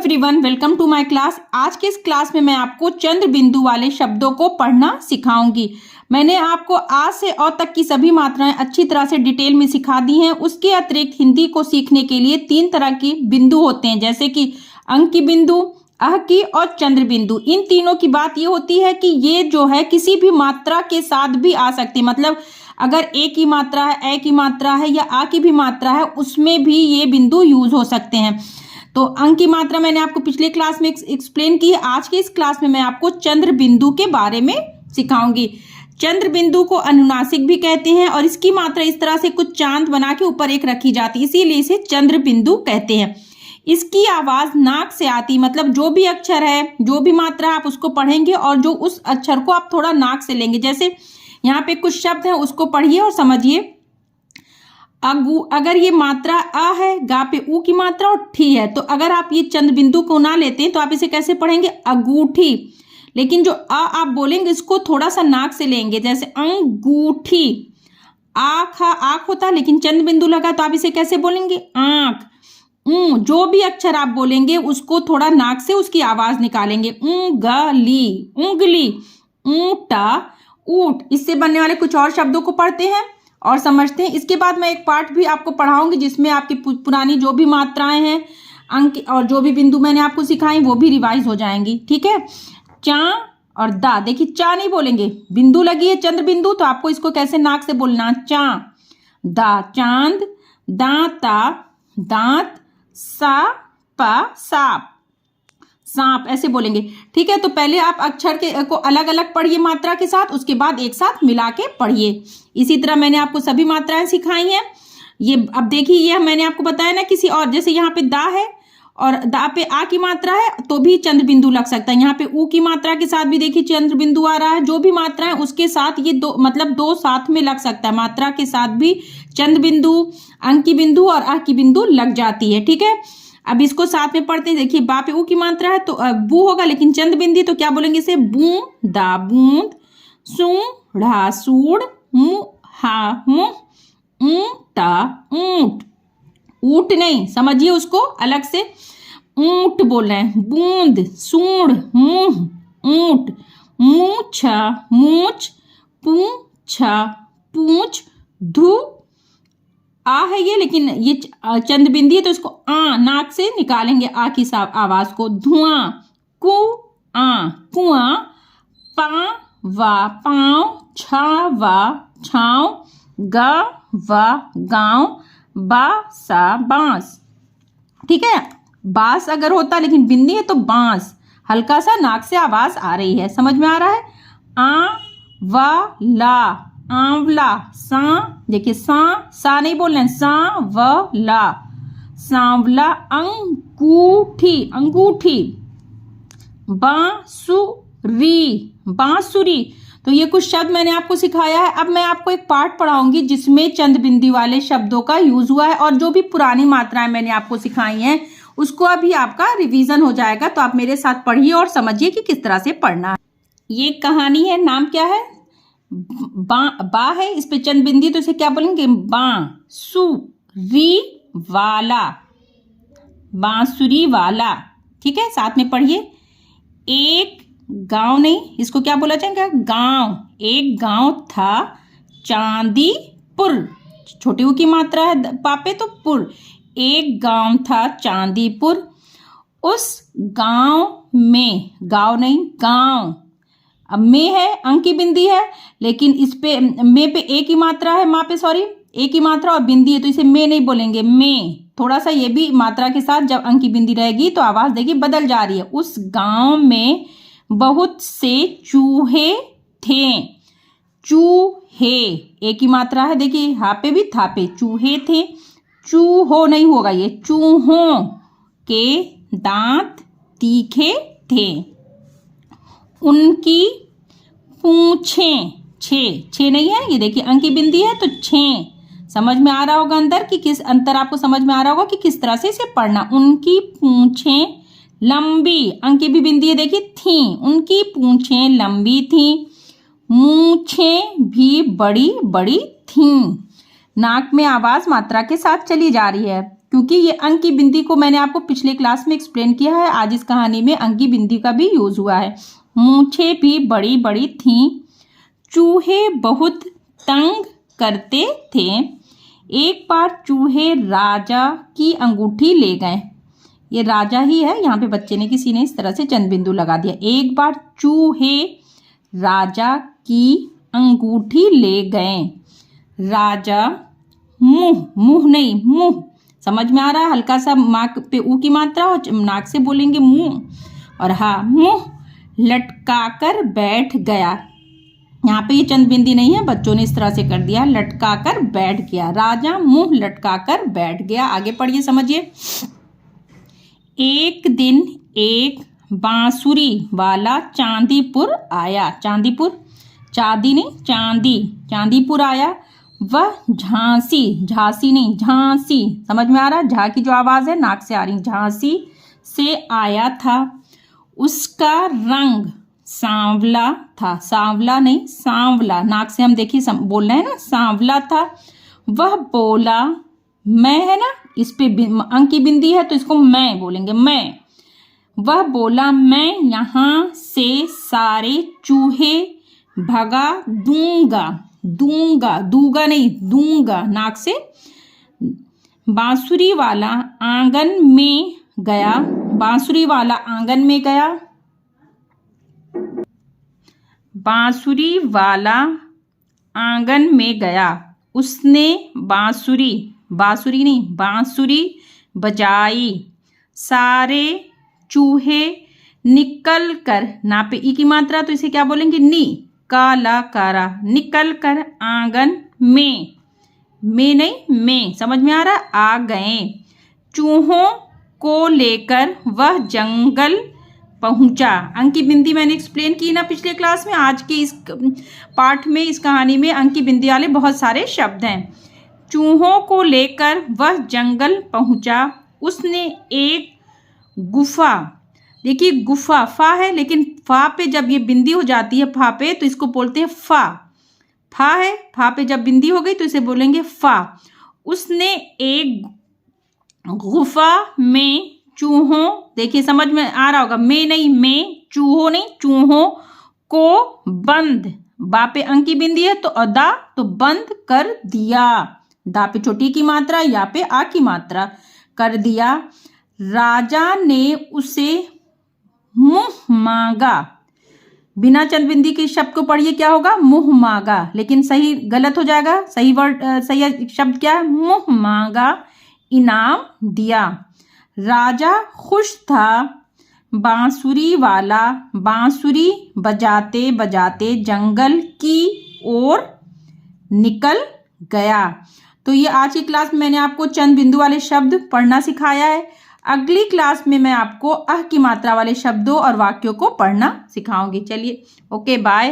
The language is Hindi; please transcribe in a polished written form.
Everyone, welcome to my class. आज के इस क्लास में मैं आपको चंद्र बिंदु वाले शब्दों को पढ़ना सिखाऊंगी। मैंने आपको आ से अ तक की सभी मात्राएं अच्छी तरह से डिटेल में सिखा दी हैं। उसके अतिरिक्त हिंदी को सीखने के लिए 3 तरह की बिंदु होते हैं, जैसे कि अंक की बिंदु, अह की और चंद्र बिंदु। इन तीनों की बात ये होती है कि ये जो है किसी भी मात्रा के साथ भी आ सकती है। मतलब अगर ए की मात्रा है, ए की मात्रा है या आ की भी मात्रा है, उसमें भी ये बिंदु यूज हो सकते हैं। तो अंक की मात्रा मैंने आपको पिछले क्लास में एक्सप्लेन की है। आज के इस क्लास में मैं आपको चंद्र बिंदु के बारे में सिखाऊंगी। चंद्र बिंदु को अनुनासिक भी कहते हैं और इसकी मात्रा इस तरह से कुछ चांद बना के ऊपर एक रखी जाती है, इसीलिए इसे चंद्र बिंदु कहते हैं। इसकी आवाज नाक से आती, मतलब जो भी अक्षर है, जो भी मात्रा आप उसको पढ़ेंगे और जो उस अक्षर को आप थोड़ा नाक से लेंगे। जैसे यहाँ पे कुछ शब्द हैं, उसको पढ़िए और समझिए। अगू, अगर ये मात्रा अ है, गा पे ऊ की मात्रा और ठी है, तो अगर आप ये चंद्र बिंदु को ना लेते हैं तो आप इसे कैसे पढ़ेंगे? अगूठी। लेकिन जो अ आप बोलेंगे इसको थोड़ा सा नाक से लेंगे, जैसे अंगूठी। आँख आँख होता है, लेकिन चंद्र बिंदु लगा तो आप इसे कैसे बोलेंगे? आँख। जो भी अक्षर आप बोलेंगे उसको थोड़ा नाक से उसकी आवाज निकालेंगे। उंगली, उंगली, ऊंटा, ऊंट। इससे बनने वाले कुछ और शब्दों को पढ़ते हैं और समझते हैं। इसके बाद मैं एक पार्ट भी आपको पढ़ाऊंगी जिसमें आपकी पुरानी जो भी मात्राएं हैं, अंक और जो भी बिंदु मैंने आपको सिखाई वो भी रिवाइज हो जाएंगी। ठीक है। चा और दा, देखिए चा नहीं बोलेंगे, बिंदु लगी है चंद्र बिंदु, तो आपको इसको कैसे नाक से बोलना? चा। दा चांद, दांता दांत, सा पा साप, सांप ऐसे बोलेंगे। ठीक है। तो पहले आप अक्षर के को अलग अलग पढ़िए मात्रा के साथ, उसके बाद एक साथ मिला के पढ़िए। इसी तरह मैंने आपको सभी मात्राएं सिखाई हैं। ये अब देखिए, ये मैंने आपको बताया ना किसी और, जैसे यहाँ पे दा है और दा पे आ की मात्रा है तो भी चंद्र बिंदु लग सकता है। यहाँ पे ऊ की मात्रा के साथ भी देखिए चंद्र बिंदु आ रहा है। जो भी मात्रा है उसके साथ ये दो, मतलब दो साथ में लग सकता है। मात्रा के साथ भी चंद्र बिंदु, अंक की बिंदु और आ की बिंदु लग जाती है। ठीक है। अब इसको साथ में पढ़ते हैं। देखिए बा पे ऊ की मात्रा है तो बू होगा, लेकिन चंद्र बिंदी तो क्या बोलेंगे इसे? बूंदा बूंद, सूढ़ा सूढ़, मुहा मुंह, ऊंटा ऊंट। ऊंट नहीं, समझिए उसको अलग से, ऊंट बोल रहे हैं। बूंद, सूढ़, मुंह, ऊंट, मूछा मूछ, पूछा पूछ, धू आ है ये, लेकिन ये चंद्र बिंदी है तो इसको आ नाक से निकालेंगे, आ की आवाज को। धुआं, कु आ कुआं, पा वा पाँव, छा वा छाँव, गा वा गांव, बा सा बांस। ठीक है। बांस अगर होता, लेकिन बिंदी है तो बांस। हल्का सा नाक से आवाज आ रही है, समझ में आ रहा है? आ वा ला, आंवला। सा, देखिए सा नहीं बोलना है, सा व ला, सांवला। अंगूठी, अंगूठी। बांसुरी, बांसुरी। तो ये कुछ शब्द मैंने आपको सिखाया है। अब मैं आपको एक पार्ट पढ़ाऊंगी जिसमें चंद्र बिंदी वाले शब्दों का यूज हुआ है और जो भी पुरानी मात्राएं मैंने आपको सिखाई हैं उसको अभी आपका रिवीजन हो जाएगा। तो आप मेरे साथ पढ़िए और समझिए कि किस तरह से पढ़ना है। ये कहानी है, नाम क्या है? बा है, इस पे चंद्र बिंदी तो इसे क्या बोलेंगे? बांसुरी वाला, बांसुरी वाला। ठीक है। साथ में पढ़िए। एक गांव नहीं, इसको क्या बोला जाएगा? गांव। एक गांव था चांदीपुर, छोटी ऊ की मात्रा है पापे तो पुर। एक गांव था चांदीपुर, उस गांव में, गांव नहीं गांव, अब में है, अंक की बिंदी है, लेकिन इस पे में पे ए की मात्रा है, माँ पे सॉरी ए की मात्रा और बिंदी है तो इसे में नहीं बोलेंगे, में। थोड़ा सा ये भी मात्रा के साथ जब अंक की बिंदी रहेगी तो आवाज देखिए बदल जा रही है। उस गांव में बहुत से चूहे थे। चूहे, ए की मात्रा है, देखिए हा पे भी था पे, चूहे थे। चूहो नहीं होगा ये, चूहों के दांत तीखे थे। उनकी पूंछें, छे नहीं है ये, देखिए अंक की बिंदी है तो छे। समझ में आ रहा होगा अंदर कि किस अंतर, आपको समझ में आ रहा होगा कि किस तरह से इसे पढ़ना। उनकी पूंछें लंबी, अंक की भी बिंदी है देखिए, थी। उनकी पूंछें लंबी थी, मूछें भी बड़ी बड़ी थीं। नाक में आवाज मात्रा के साथ चली जा रही है। क्योंकि ये अंक की बिंदी को मैंने आपको पिछले क्लास में एक्सप्लेन किया है। आज इस कहानी में अंक की बिंदी का भी यूज हुआ है। मूंछें भी बड़ी बड़ी थीं, चूहे बहुत तंग करते थे। एक बार चूहे राजा की अंगूठी ले गए। ये राजा ही है, यहाँ पे बच्चे ने किसी ने इस तरह से चंद बिंदु लगा दिया। एक बार चूहे राजा की अंगूठी ले गए। राजा मुंह, मुंह नहीं मुंह, समझ में आ रहा है? हल्का सा माक पे ऊ की मात्रा और नाक से बोलेंगे मुंह। और हाँ, मुंह लटकाकर बैठ गया। यहाँ पे ये चंद बिंदी नहीं है, बच्चों ने इस तरह से कर दिया, लटकाकर बैठ गया। राजा मुंह लटकाकर बैठ गया। आगे पढ़िए, समझिए। एक दिन एक बांसुरी वाला चांदीपुर आया। चांदीपुर, चांदी नहीं, चांदी, चांदीपुर आया। वह झांसी, झांसी नहीं झांसी, समझ में आ रहा है? झा की जो आवाज है नाक से आ रही, झांसी से आया था। उसका रंग सांवला था। सांवला नहीं, सांवला, नाक से हम देखिए बोल रहे हैं ना, सांवला था। वह बोला, मैं है ना, इस पे अंक की बिंदी है तो इसको मैं बोलेंगे, मैं। वह बोला, मैं यहाँ से सारे चूहे भगा दूंगा। दूंगा, दूंगा नहीं, दूंगा, नाक से। बांसुरी वाला आंगन में गया। बांसुरी वाला आंगन में गया। बांसुरी वाला आंगन में गया। उसने बांसुरी, बांसुरी नहीं बांसुरी बजाई। सारे चूहे निकल कर, ना पे ई की मात्रा तो इसे क्या बोलेंगे, नी, काला कारा, निकल कर आंगन में नहीं में, समझ में आ रहा, आ गए। चूहों को लेकर वह जंगल पहुंचा। अंक की बिंदी मैंने एक्सप्लेन की ना पिछले क्लास में। आज के इस पाठ में, इस कहानी में अंक की बिंदी वाले बहुत सारे शब्द हैं। चूहों को लेकर वह जंगल पहुंचा। उसने एक गुफा, देखिए गुफा फा है, लेकिन फा पे जब ये बिंदी हो जाती है फा पे तो इसको बोलते हैं फा। फा है, फा पे जब बिंदी हो गई तो इसे बोलेंगे फा। उसने एक गुफा में चूहों, देखिए समझ में आ रहा होगा, में नहीं में, चूहों नहीं, चूहों को बंद, बा पे अंक की बिंदी है तो अदा, तो बंद कर दिया। दा पे छोटी की मात्रा, या पे आ की मात्रा, कर दिया। राजा ने उसे मुंह मांगा। बिना चंद बिंदी के शब्द को पढ़िए, क्या होगा, मुंह मांगा, लेकिन सही गलत हो जाएगा। सही वर्ड, सही शब्द क्या है, मुंह मांगा, इनाम दिया। राजा खुश था। बांसुरी वाला बांसुरी बजाते बजाते जंगल की ओर निकल गया। तो ये आज की क्लास में मैंने आपको चंद बिंदु वाले शब्द पढ़ना सिखाया है। अगली क्लास में मैं आपको अह की मात्रा वाले शब्दों और वाक्यों को पढ़ना सिखाऊंगी। चलिए, ओके, बाय।